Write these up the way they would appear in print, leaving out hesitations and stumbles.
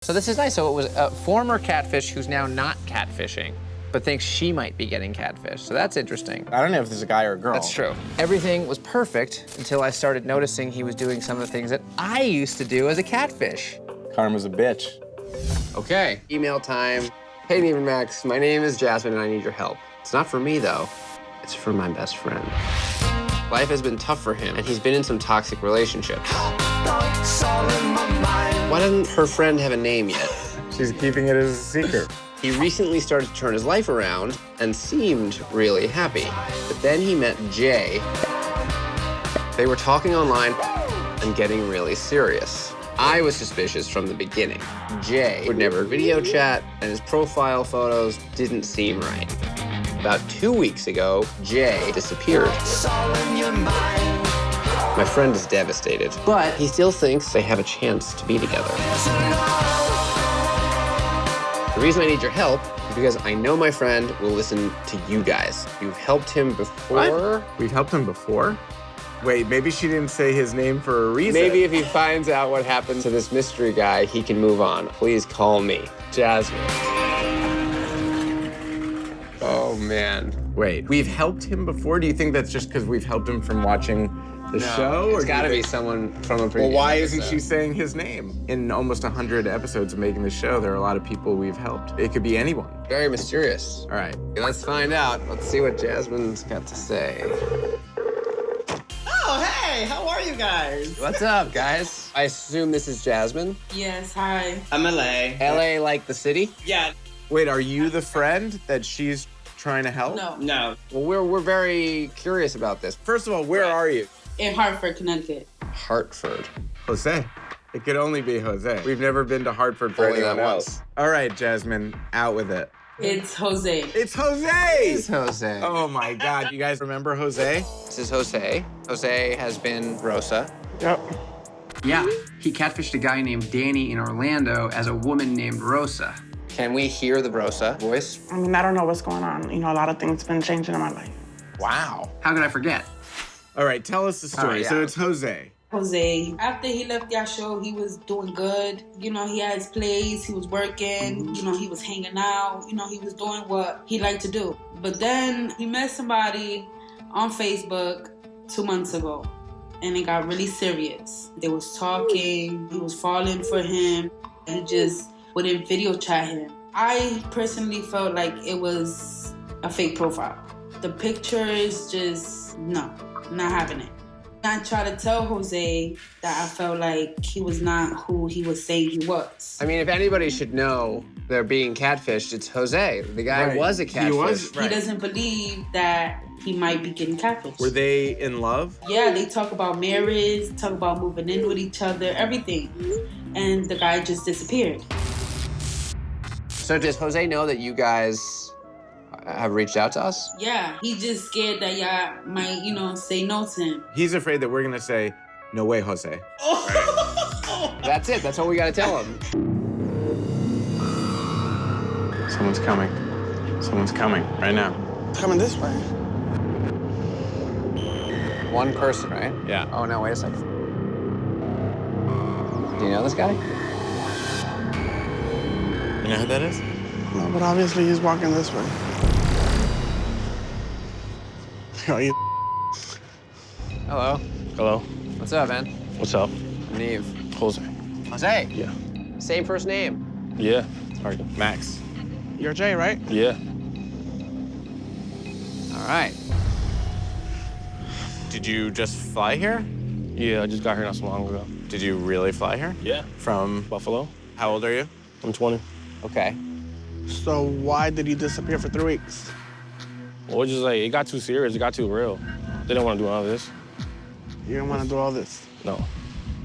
So this is nice. So it was a former catfish who's now not catfishing, but thinks she might be getting catfished. So that's interesting. I don't know if this is a guy or a girl. That's true. Everything was perfect until I started noticing he was doing some of the things that I used to do as a catfish. Karma's a bitch. Okay, email time. Hey, Neighbor Max, my name is Jasmine and I need your help. It's not for me, though. It's for my best friend. Life has been tough for him, and he's been in some toxic relationships. Why doesn't her friend have a name yet? She's keeping it as a secret. He recently started to turn his life around and seemed really happy. But then he met Jay. They were talking online and getting really serious. I was suspicious from the beginning. Jay would never video chat, and his profile photos didn't seem right. About 2 weeks ago, Jay disappeared. My friend is devastated, but he still thinks they have a chance to be together. The reason I need your help is because I know my friend will listen to you guys. You've helped him before. What? We've helped him before? Wait, maybe she didn't say his name for a reason. Maybe if he finds out what happened to this mystery guy, he can move on. Please call me, Jasmine. Oh, man. Wait, we've helped him before? Do you think that's just because we've helped him from watching the show? It's gotta be someone from a previous Well, why episode. isn't she saying his name? In almost 100 episodes of making the show, there are a lot of people we've helped. It could be anyone. Very mysterious. All right. Let's find out. Let's see what Jasmine's got to say. Oh, hey, how are you guys? What's up, guys? I assume this is Jasmine. Yes, hi. I'm LA. LA like the city? Yeah, Wait, are you the friend that she's trying to help? No, no. Well, we're very curious about this. First of all, where are you? in Hartford, Connecticut. Hartford. Jose. It could only be Jose. We've never been to Hartford for Only anyone that else. once. All right, Jasmine, out with it. It's Jose. It's Jose! It's Jose. Oh my God, you guys remember Jose? This is Jose. Jose has been Rosa. Yep. Yeah, he catfished a guy named Danny in Orlando as a woman named Rosa. Can we hear the Rosa voice? I mean, I don't know what's going on. You know, a lot of things been changing in my life. Wow. How could I forget? All right, tell us the story. All right, So yeah. it's Jose. Jose. After he left that show, he was doing good. You know, he had his place, he was working, you know, he was hanging out, you know, he was doing what he liked to do. But then he met somebody on Facebook 2 months ago, and it got really serious. They was talking, he was falling for him, he just wouldn't video chat him. I personally felt like it was a fake profile. The pictures just, no, not having it. I tried to tell Jose that I felt like he was not who he was saying he was. I mean, if anybody should know they're being catfished, it's Jose. The guy Right. was a catfish. He was, He doesn't believe that he might be getting catfished. Were they in love? Yeah, they talk about marriage, talk about moving in with each other, everything. And the guy just disappeared. So does Jose know that you guys have reached out to us? Yeah, he just scared that y'all might, you know, say no to him. He's afraid that we're gonna say, no way, Jose. That's it. That's what we gotta tell him. Someone's coming. Someone's coming right now. Coming this way. One person, right? Yeah. Oh, no, wait a second. Do you know this guy? You know who that is? No, but obviously he's walking this way. Are you? Hello. Hello. What's up, man? What's up? Neve. Jose. Jose. Yeah. Same first name. Yeah. Sorry. Max. You're Jay, right? Yeah. All right. Did you just fly here? Yeah, I just got here not so long ago. Did you really fly here? Yeah. From Buffalo. how old are you? I'm 20. Okay. So why did you disappear for 3 weeks? Well, it's just like, it got too serious. It got too real. They didn't want to do all this. You didn't want to do all this. No.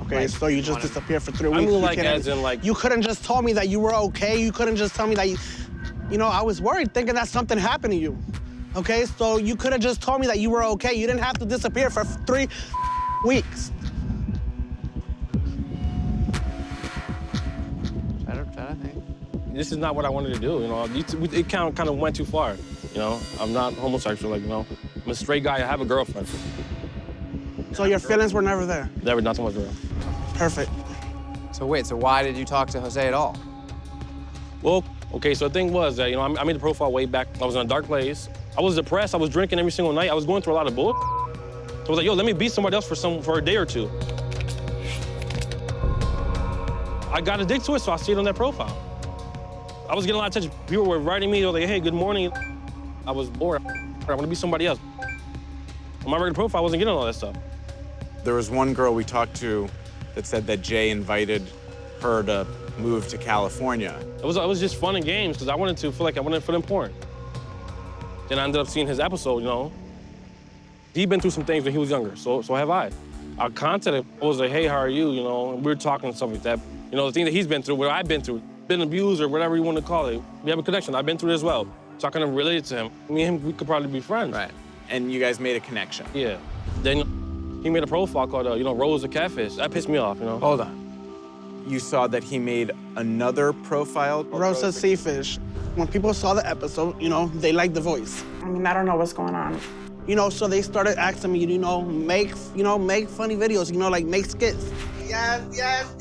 Okay, Like, so you just disappeared for 3 weeks. I mean, You like, couldn't- as in, like... You couldn't just tell me that you were okay. You couldn't just tell me that you know, I was worried thinking that something happened to you. Okay, so you could have just told me that you were okay. You didn't have to disappear for 3 weeks. Try to think. This is not what I wanted to do, you know? It kind of went too far, you know? I'm not homosexual, like, you know? I'm a straight guy. I have a girlfriend. So your feelings were never there. Never, nothing was real. Perfect. So wait, so why did you talk to Jose at all? Well, okay, so the thing was that, I made the profile way back. I was in a dark place. I was depressed. I was drinking every single night. I was going through a lot of bull. So I was like, yo, let me be somebody else for a day or two. I got addicted to it, so I stayed on that profile. I was getting a lot of attention. People were writing me, they were like, hey, good morning. I was bored. I want to be somebody else. On my regular profile, I wasn't getting all that stuff. There was one girl we talked to that said that Jay invited her to move to California. It was just fun and games, because I wanted to feel like I wanted to feel important. Then I ended up seeing his episode, He'd been through some things when he was younger, so have I. I contacted him. I was like, hey, how are you? And we were talking and stuff like that. The thing that he's been through, what I've been through, been abused or whatever you want to call it. We have a connection. I've been through it as well. So I kind of related to him. Me and him, we could probably be friends. Right. And you guys made a connection. Yeah. Then he made a profile called, Rose the Catfish. That pissed me off, Hold on. You saw that he made another profile? Rosa Seafish. When people saw the episode, they liked the voice. I mean, I don't know what's going on. So they started asking me, make funny videos, like make skits. Yes,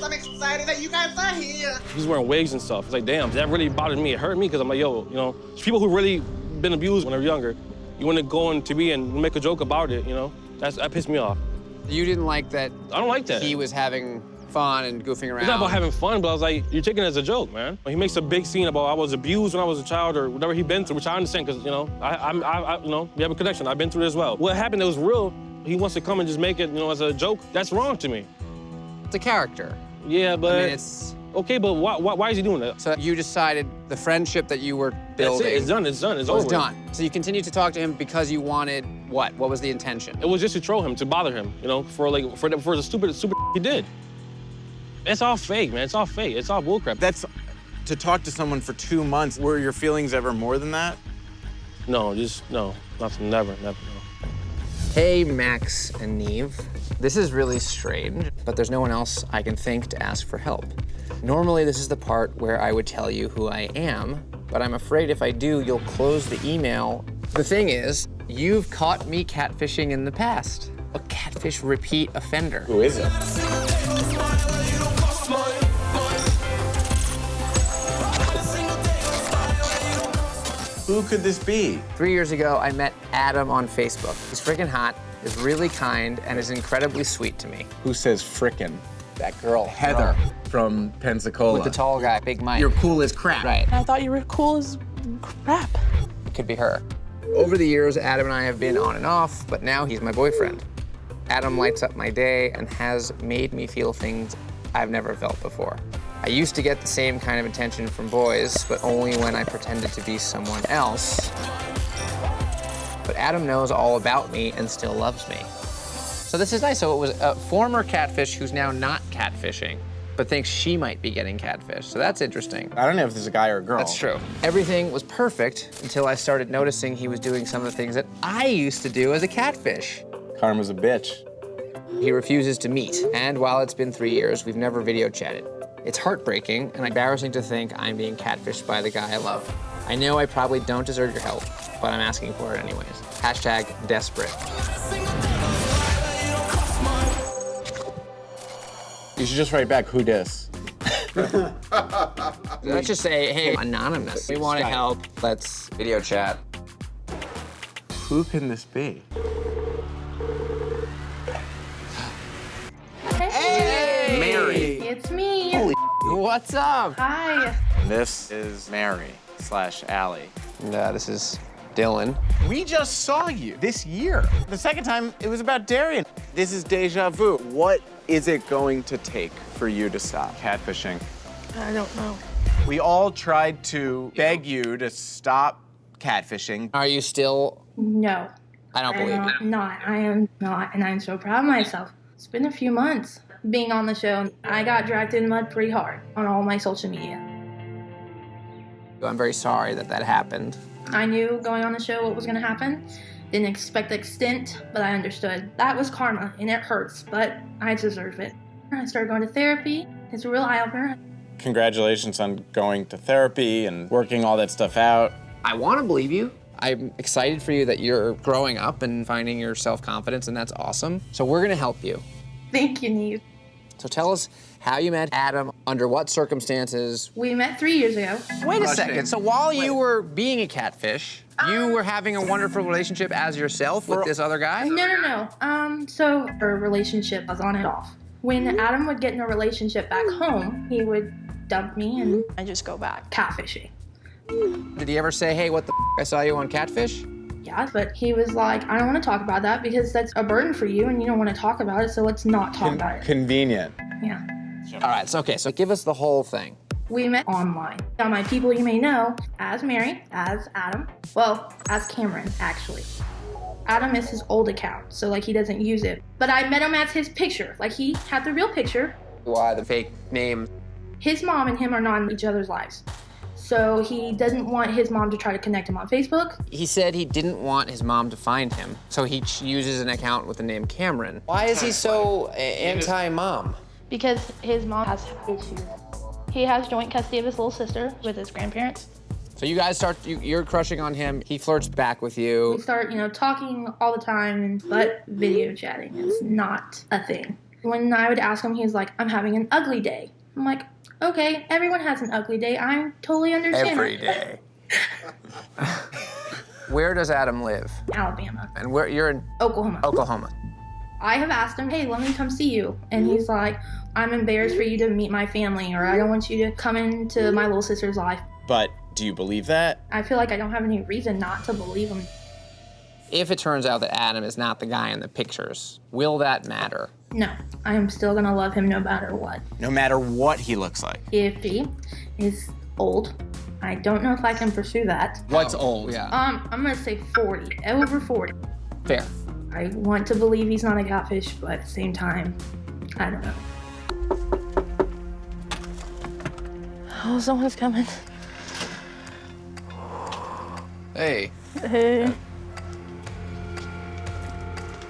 I'm excited that you guys are here. He's wearing wigs and stuff. It's like, damn, that really bothered me. It hurt me because I'm like, yo, people who really been abused when they're younger, you want to go on TV and make a joke about it, that pissed me off. You didn't like that? I don't like that. He was having fun and goofing around. It's not about having fun, but I was like, you're taking it as a joke, man. He makes a big scene about I was abused when I was a child or whatever he'd been through, which I understand because, we have a connection. I've been through it as well. What happened that was real, he wants to come and just make it, as a joke. That's wrong to me. It's a character. Yeah, but... I mean, it's... Okay, but why is he doing that? So you decided the friendship that you were building... That's it. It's done. It's over. It was done. So you continued to talk to him because you wanted what? What was the intention? It was just to troll him, to bother him, for the stupid he did. It's all fake, man. It's all fake. It's all bullcrap. That's to talk to someone for 2 months. Were your feelings ever more than that? No, nothing, never, no. Hey, Max and Neve. This is really strange, but there's no one else I can think to ask for help. Normally, this is the part where I would tell you who I am, but I'm afraid if I do, you'll close the email. The thing is, you've caught me catfishing in the past. A catfish repeat offender. Who is it? Who could this be? 3 years ago, I met Adam on Facebook. He's freaking hot, is really kind, and is incredibly sweet to me. Who says frickin'? That girl. Heather from Pensacola. With the tall guy, Big Mike. You're cool as crap. Right. I thought you were cool as crap. It could be her. Over the years, Adam and I have been on and off, but now he's my boyfriend. Adam lights up my day and has made me feel things I've never felt before. I used to get the same kind of attention from boys, but only when I pretended to be someone else. But Adam knows all about me and still loves me. So this is nice. So it was a former catfish who's now not catfishing, but thinks she might be getting catfished. So that's interesting. I don't know if this is a guy or a girl. That's true. Everything was perfect until I started noticing he was doing some of the things that I used to do as a catfish. Karma's a bitch. He refuses to meet, and while it's been 3 years, we've never video chatted. It's heartbreaking and embarrassing to think I'm being catfished by the guy I love. I know I probably don't deserve your help, but I'm asking for it anyways. Hashtag desperate. You should just write back, who dis? Let's just say, hey, anonymous. We want to help. Let's video chat. Who can this be? Hey! Mary. It's me. Holy What's up? Hi. This is Mary / Allie. This is Dylan. We just saw you this year. The second time, it was about Darian. This is deja vu. What is it going to take for you to stop catfishing? I don't know. We all tried to beg you to stop catfishing. Are you still? No. I don't believe it. I am not, and I'm so proud of myself. It's been a few months being on the show. I got dragged in the mud pretty hard on all my social media. I'm very sorry that happened. I knew going on the show what was going to happen. Didn't expect the extent, but I understood. That was karma, and it hurts, but I deserve it. I started going to therapy. It's a real eye-opener. Congratulations on going to therapy and working all that stuff out. I want to believe you. I'm excited for you that you're growing up and finding your self-confidence, and that's awesome. So we're going to help you. Thank you, Neve. So tell us how you met Adam, under what circumstances. We met 3 years ago. Wait a second. So while you were being a catfish, you were having a wonderful relationship as yourself with this other guy? No. So our relationship was on and off. When Adam would get in a relationship back home, he would dump me and I just go back catfishing. Did he ever say, hey, what the I saw you on Catfish? Yeah, but he was like, I don't want to talk about that because that's a burden for you and you don't want to talk about it, so let's not talk about it. Convenient. Yeah. All right, so give us the whole thing. We met online. On my people you may know as Mary, as Adam, well, as Cameron, actually. Adam is his old account, so like he doesn't use it. But I met him as his picture. Like he had the real picture. Why the fake name? His mom and him are not in each other's lives. So he doesn't want his mom to try to connect him on Facebook. He said he didn't want his mom to find him, so he uses an account with the name Cameron. Why is he so anti-mom? Because his mom has issues. He has joint custody of his little sister with his grandparents. So you guys you're crushing on him, he flirts back with you. We start, talking all the time, but video chatting is not a thing. When I would ask him, he was like, I'm having an ugly day. I'm like, okay, everyone has an ugly day. I totally understand. Every day. Where does Adam live? Alabama. And where you're in? Oklahoma. Oklahoma. I have asked him, hey, let me come see you. And he's like, I'm embarrassed for you to meet my family, or I don't want you to come into my little sister's life. But do you believe that? I feel like I don't have any reason not to believe him. If it turns out that Adam is not the guy in the pictures, will that matter? No, I am still gonna love him no matter what. No matter what he looks like. If he is old, I don't know if I can pursue that. What's old? Yeah. I'm gonna say 40, over 40. Fair. I want to believe he's not a catfish, but at the same time, I don't know. Oh, someone's coming. Hey. Hey.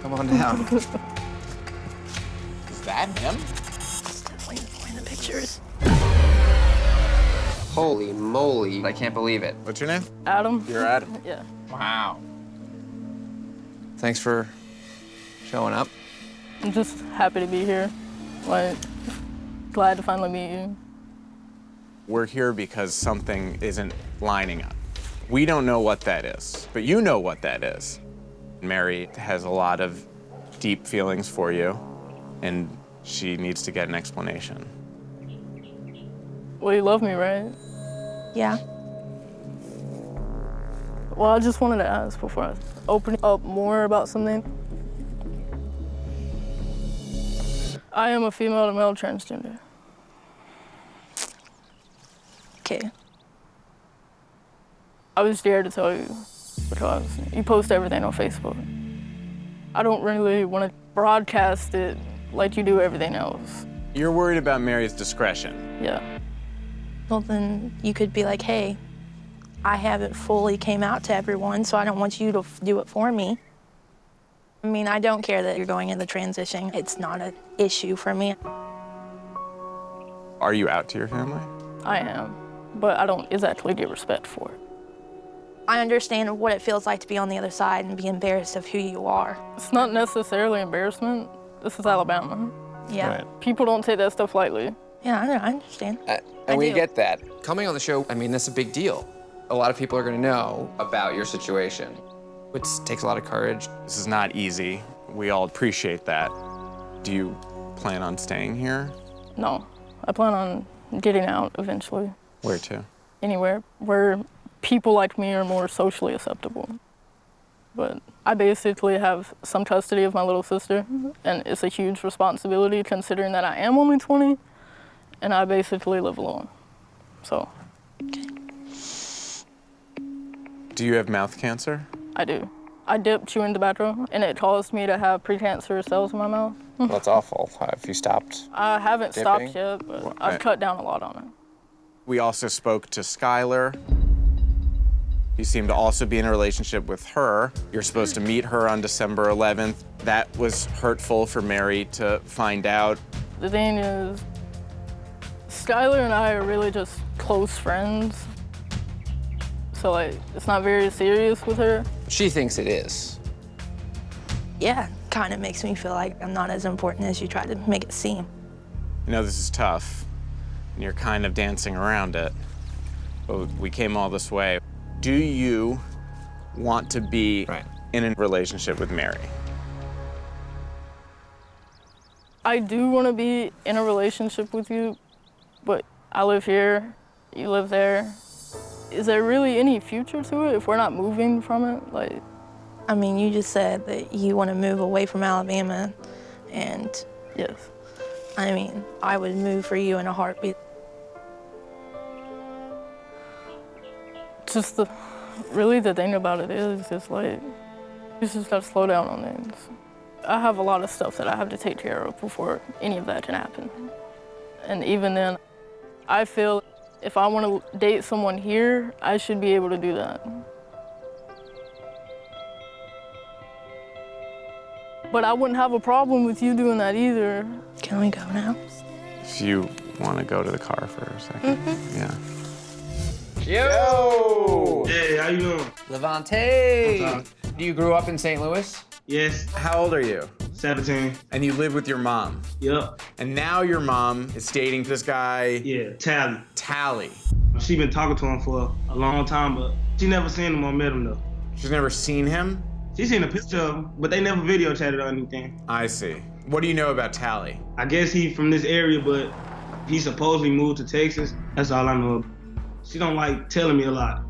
Come on down. Is that him? It's definitely the boy in the pictures. Holy moly. I can't believe it. What's your name? Adam. You're Adam. Yeah. Wow. Thanks for showing up. I'm just happy to be here. Like, glad to finally meet you. We're here because something isn't lining up. We don't know what that is, but you know what that is. Mary has a lot of deep feelings for you, and she needs to get an explanation. Well, you love me, right? Yeah. Well, I just wanted to ask before I open up more about something. I am a female to male transgender. Okay. I was scared to tell you because you post everything on Facebook. I don't really want to broadcast it like you do everything else. You're worried about Mary's discretion. Yeah. Well, then you could be like, hey, I haven't fully came out to everyone, so I don't want you to do it for me. I mean, I don't care that you're going into transition. It's not an issue for me. Are you out to your family? I am, but I don't exactly get respect for it. I understand what it feels like to be on the other side and be embarrassed of who you are. It's not necessarily embarrassment. This is Alabama. Yeah. Right. People don't take that stuff lightly. Yeah, I understand. And we do. get that. Coming on the show, I mean, that's a big deal. A lot of people are going to know about your situation. It takes a lot of courage. This is not easy. We all appreciate that. Do you plan on staying here? No, I plan on getting out eventually. Where to? Anywhere where people like me are more socially acceptable. But I basically have some custody of my little sister, and it's a huge responsibility considering that I am only 20, and I basically live alone. So. Do you have mouth cancer? I do. I dipped chewing tobacco, and it caused me to have precancerous cells in my mouth. Well, that's awful. Have you stopped? I haven't dipping? stopped yet, but I've cut down a lot on it. We also spoke to Skylar. You seem to also be in a relationship with her. You're supposed to meet her on December 11th. That was hurtful for Mary to find out. The thing is, Skylar and I are really just close friends. So, like, it's not very serious with her. She thinks it is. Yeah, kind of makes me feel like I'm not as important as you try to make it seem. I know this is tough, and you're kind of dancing around it, but we came all this way. Do you want to be in a relationship with Mary? I do want to be in a relationship with you, but I live here, you live there. Is there really any future to it if we're not moving from it? Like, I mean, you just said that you want to move away from Alabama, and yes. I mean, I would move for you in a heartbeat. Just really the thing about it is just like, you just gotta slow down on things. I have a lot of stuff that I have to take care of before any of that can happen. And even then, I feel if I want to date someone here, I should be able to do that. But I wouldn't have a problem with you doing that either. Can we go now? If you want to go to the car for a second. Yeah. Yo! Hey, how you doing? Levante! You grew up in St. Louis? Yes, How old are you? 17. And you live with your mom. Yup. And now your mom is dating this guy, Yeah, Tally. Tally. She been talking to him for a long time, but she never seen him or met him though. She's never seen him? She seen a picture of him, but they never video chatted or anything. I see. What do you know about Tally? I guess he from this area, but he supposedly moved to Texas. That's all I know. She don't like telling me a lot.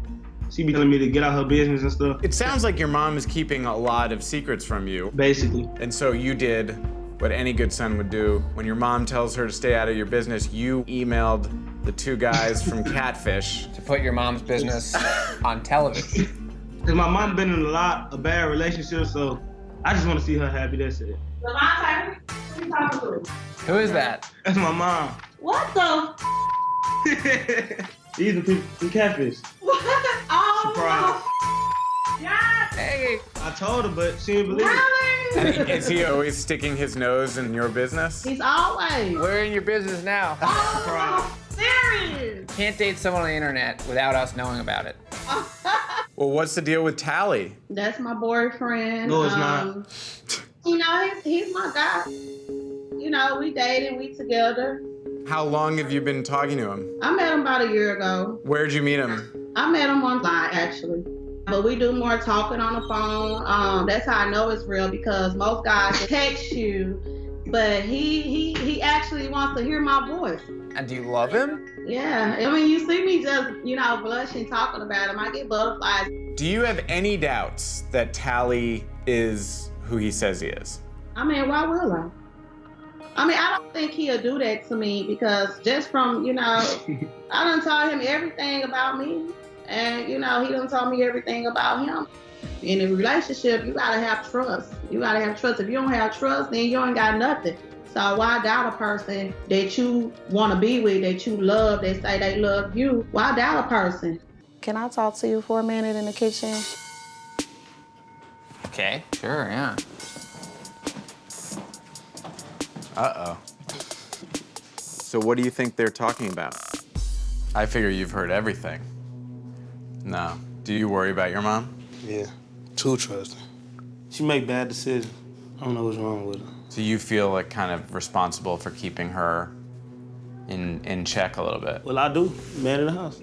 She be telling me to get out her business and stuff. It sounds like your mom is keeping a lot of secrets from you. Basically. And so you did what any good son would do. When your mom tells her to stay out of your business, you emailed the two guys from Catfish. To put your mom's business on television. Cause my mom been in a lot of bad relationships, so I just want to see her happy, that's it. Levante, who you talking to? Who is that? That's my mom. What the? These are people from Catfish. What? Oh, Surprise. yes. Hey! I told her, but she didn't believe it. Really? Is he always sticking his nose in your business? He's always. We're in your business now. Oh, serious. Can't date someone on the internet without us knowing about it. Well, what's the deal with Tally? That's my boyfriend. No, it's not. You know, he's my guy. You know, we dated, we together. How long have you been talking to him? I met him about a year ago. Where'd you meet him? I met him online, actually. But we do more talking on the phone. That's how I know it's real, because most guys text you, but he actually wants to hear my voice. And do you love him? Yeah, I mean, you see me just, blushing, talking about him. I get butterflies. Do you have any doubts that Tally is who he says he is? I mean, why will I? I mean, I don't think he'll do that to me, because just from, I done told him everything about me. And, he done told me everything about him. In a relationship, you gotta have trust. You gotta have trust. If you don't have trust, then you ain't got nothing. So why doubt a person that you want to be with, that you love, that say they love you? Why doubt a person? Can I talk to you for a minute in the kitchen? Okay, sure, yeah. Uh-oh. So what do you think they're talking about? I figure you've heard everything. No. Do you worry about your mom? Yeah, too trusting. She make bad decisions. I don't know what's wrong with her. So you feel like kind of responsible for keeping her in check a little bit? Well, I do. Man in the house.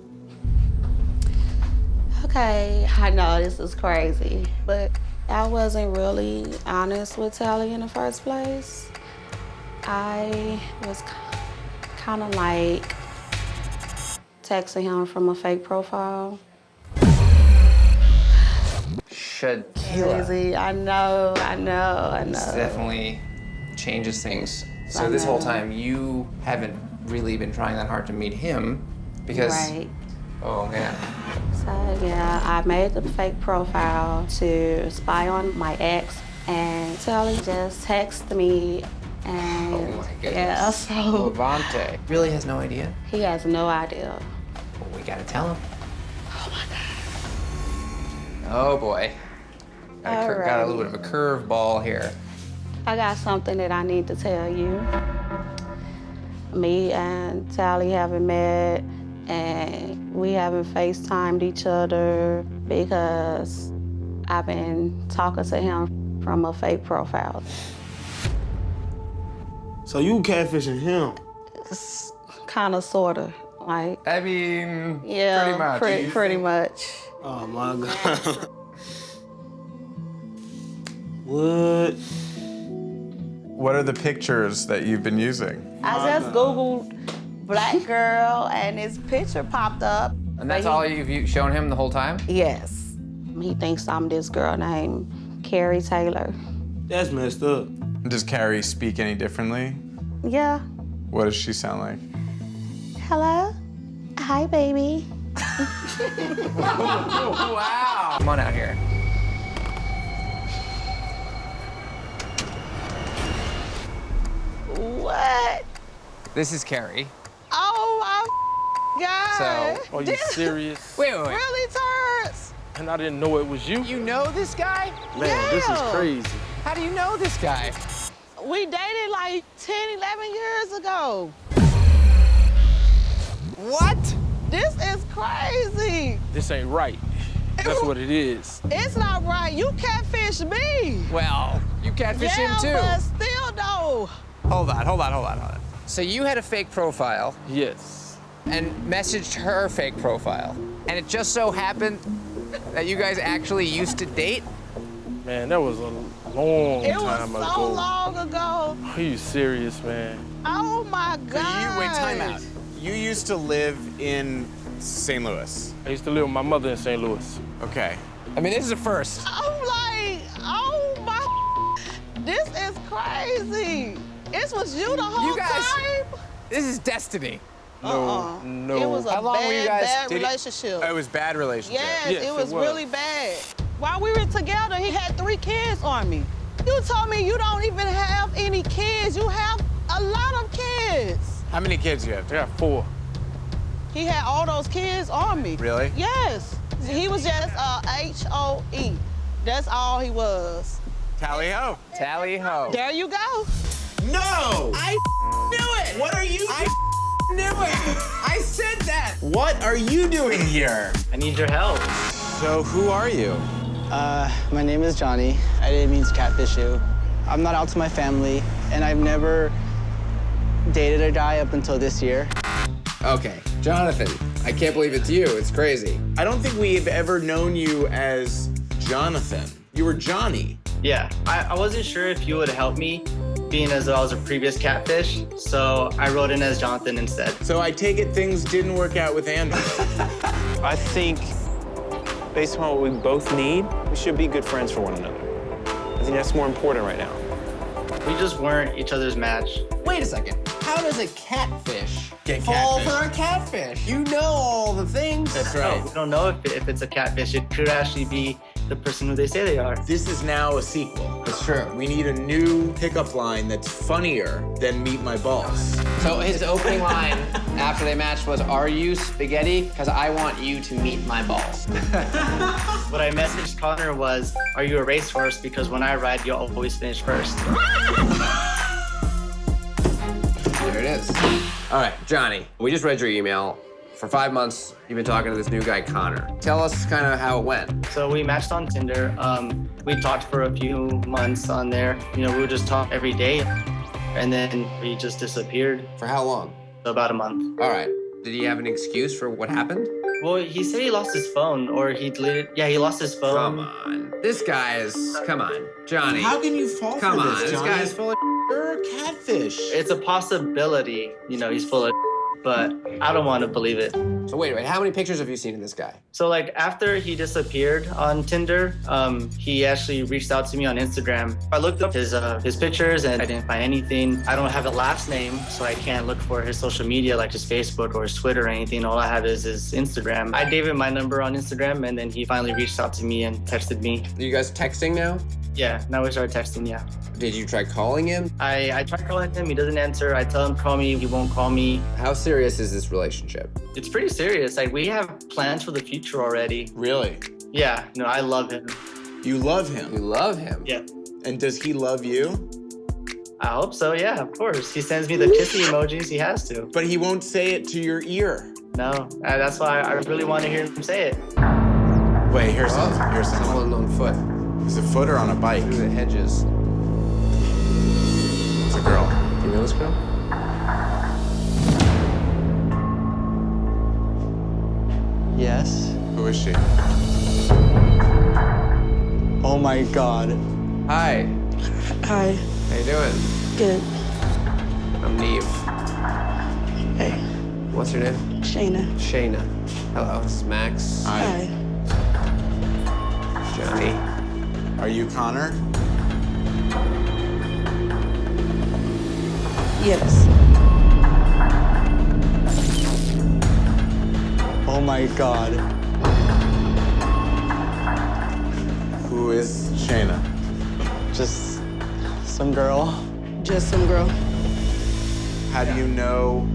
Okay, I know this is crazy, but I wasn't really honest with Tally in the first place. I was kind of like texting him from a fake profile. Crazy. I know. This definitely changes things. So this whole time, you haven't really been trying that hard to meet him because... Right. Oh, man. So, yeah, I made the fake profile to spy on my ex, and Tally just texted me, and... Oh, my goodness. Yeah, so... Levante really has no idea? He has no idea. Well, we gotta tell him. Oh, my God. Oh, boy. Got a little bit of a curveball here. I got something that I need to tell you. Me and Tally haven't met, and we haven't FaceTimed each other because I've been talking to him from a fake profile. So you catfishing him? Kind of, sort of. Like, I mean, yeah, pretty much. Pretty much. Oh my God. What? What are the pictures that you've been using? I just Googled black girl and his picture popped up. And that's all you've shown him the whole time? Yes. He thinks I'm this girl named Carrie Taylor. That's messed up. Does Carrie speak any differently? Yeah. What does she sound like? Hello? Hi, baby. Wow. Come on out here. What? This is Carrie. Oh my God. So, Are you serious? wait. Really, Turds? And I didn't know it was you. You know this guy? Man, this is Yeah. crazy. How do you know this guy? We dated like 10, 11 years ago. What? This is crazy. This ain't right. That's what it is. It's not right. You catfish me. Well, you catfish him too. Yeah, but still though. Hold on. So you had a fake profile Yes. and messaged her fake profile. And it just so happened that you guys actually used to date? Man, that was a long It was time so ago. long ago. Are you serious, man? Oh my God. Wait, time out. You used to live in St. Louis. I used to live with my mother in St. Louis. Okay. I mean, this is a first. I'm like, oh my, this is crazy. This was you the whole You guys- time? This is destiny. No. It was a How long were you bad, guys bad dating? relationship. It was bad relationship. Yes, it was really bad. While we were together, he had 3 kids on me. You told me you don't even have any kids. You have a lot of kids. How many kids do you have? I got 4. He had all those kids on me. Really? Yes. He was just HOE. That's all he was. Tally ho. Tally ho. There you go. No! I knew it! What are you? I knew it! I said that! What are you doing here? I need your help. So who are you? My name is Johnny. I didn't mean to catfish you. I'm not out to my family, and I've never dated a guy up until this year. Okay, Jonathan, I can't believe it's you. It's crazy. I don't think we've ever known you as Jonathan. You were Johnny. Yeah, I wasn't sure if you would help me, being as though I was a previous catfish, so I wrote in as Jonathan instead. So I take it things didn't work out with Andrew. I think, based on what we both need, we should be good friends for one another. I think that's more important right now. We just weren't each other's match. Wait a second. How does a catfish Get fall catfished? for a catfish? You know all the things. That's No, right. we don't know if it's a catfish. It could actually be the person who they say they are. This is now a sequel. That's true. We need a new pickup line that's funnier than Meet My Balls. So his opening line after they matched was, "Are you spaghetti? Because I want you to meet my balls." What I messaged Connor was, are you a racehorse? Because when I ride, you'll always finish first. There it is. All right, Johnny, we just read your email. For 5 months, you've been talking to this new guy, Connor. Tell us kind of how it went. So we matched on Tinder. We talked for a few months on there. You know, we would just talk every day. And then he just disappeared. For how long? About a month. All right. Did he have an excuse for what happened? Well, he said he lost his phone, or he deleted. Yeah, he lost his phone. Come on. This guy is, come on. Johnny. How can you fall Come for on, this, this Johnny? guy's full of You're a catfish. It's a possibility, you know, he's full of, but I don't want to believe it. So wait, how many pictures have you seen of this guy? So like after he disappeared on Tinder, he actually reached out to me on Instagram. I looked up his pictures and I didn't find anything. I don't have a last name, so I can't look for his social media like his Facebook or his Twitter or anything. All I have is his Instagram. I gave him my number on Instagram and then he finally reached out to me and texted me. Are you guys texting now? Yeah, now we started texting, yeah. Did you try calling him? I tried calling him, he doesn't answer. I tell him call me, he won't call me. How serious is this relationship? It's pretty serious. Like we have plans for the future already. Really? Yeah, no, I love him. You love him? You love him? Yeah. And does he love you? I hope so, yeah, of course. He sends me the kissy emojis, he has to. But he won't say it to your ear. No, that's why I really want to hear him say it. Wait, here's someone on foot. Is it a foot or on a bike? Through the hedges. It's a girl. Do you know this girl? Yes. Who is she? Oh my God. Hi. Hi. How you doing? Good. I'm Neve. Hey. What's your name? Shayna. Shayna. Hello, this is Max. Hi. Johnny. Are you Connor? Yes. Oh my God. Who is Shayna? Just some girl. Just some girl. How do you know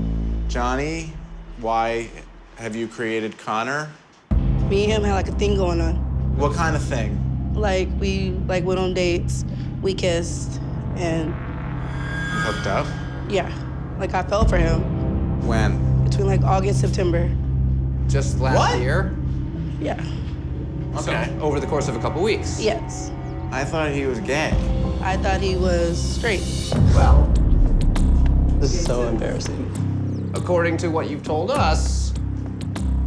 Johnny? Why have you created Connor? Me and him had like a thing going on. What kind of thing? Like we went on dates, we kissed, and Hooked up? yeah, like I fell for him When? between like August, September. Just last year? Yeah. Okay. So, over the course of a couple weeks? Yes. I thought he was gay. I thought he was straight. Well, This is so embarrassing. according to what you've told us,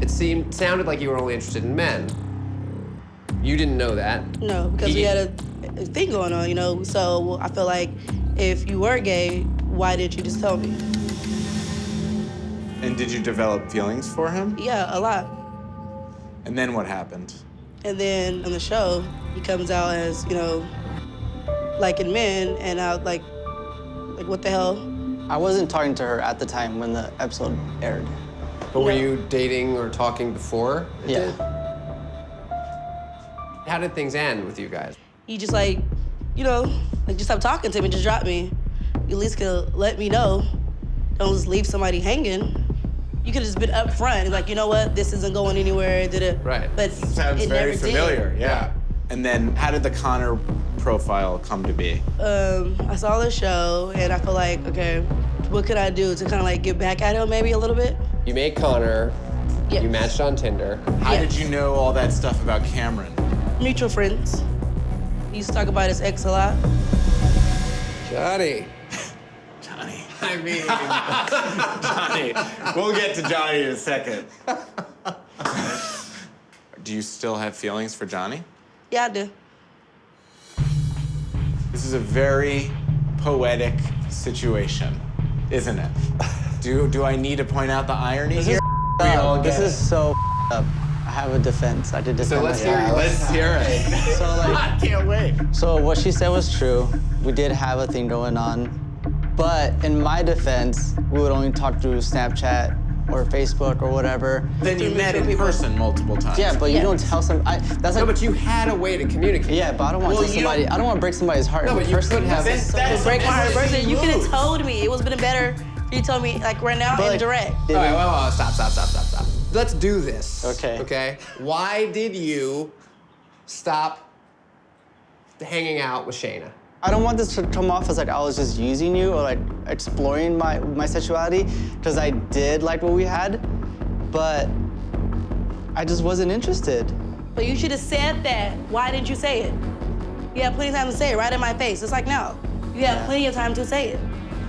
it sounded like you were only interested in men. You didn't know that. No, because we had a thing going on, you know. So I feel like if you were gay, why didn't you just tell me? And did you develop feelings for him? Yeah, a lot. And then what happened? And then on the show, he comes out as, you know, liking men, and I like what the hell? I wasn't talking to her at the time when the episode aired. But were you dating or talking before? Yeah. How did things end with you guys? He just like, you know, like just stop talking to me, just drop me. You at least could let me know. Don't just leave somebody hanging. You could have just been upfront, like, you know what, this isn't going anywhere, Right. But Sounds it very never familiar, did. yeah. And then how did the Connor profile come to be? I saw the show, and I feel like, okay, what could I do to kind of like get back at him maybe a little bit? You made Connor. Yes. You matched on Tinder. How did you know all that stuff about Cameron? Mutual friends. He used to talk about his ex a lot. Johnny. Johnny. I mean, Johnny. We'll get to Johnny in a second. Do you still have feelings for Johnny? Yeah, I do. This is a very poetic situation, isn't it? Do I need to point out the irony here? We all This get is so up. I have a defense. I did defend so let's myself. hear, let's hear it. So like, I can't wait. so what she said was true. We did have a thing going on, but in my defense, we would only talk through Snapchat or Facebook or whatever. Then you met in person multiple times. Yeah, but you don't tell that's No, like. but you had a way to communicate. Yeah, but I don't want to tell somebody. I don't want to break somebody's heart. No, in but you person. could have. That's Break my heart, amazing person. You could have move. told me. It would have been better if you told me like right now But, in like, direct. All right, well, stop. Let's do this. Okay. Okay? Why did you stop hanging out with Shayna? I don't want this to come off as like I was just using you or like exploring my sexuality, because I did like what we had, but I just wasn't interested. But you should have said that. Why didn't you say it? You had plenty of time to say it right in my face. It's like, no. You had plenty of time to say it.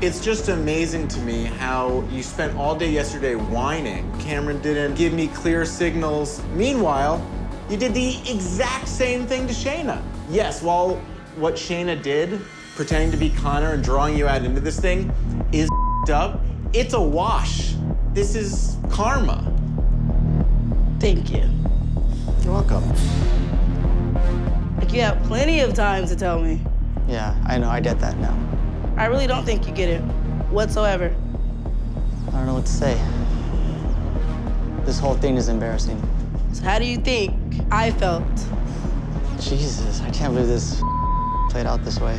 It's just amazing to me how you spent all day yesterday whining. Cameron didn't give me clear signals. Meanwhile, you did the exact same thing to Shayna. Yes, while what Shayna did, pretending to be Connor and drawing you out into this thing, is up, it's a wash. This is karma. Thank you. You're welcome. Like, you have plenty of time to tell me. Yeah, I know, I get that now. I really don't think you get it whatsoever. I don't know what to say. This whole thing is embarrassing. So how do you think I felt? Jesus, I can't believe this played out this way.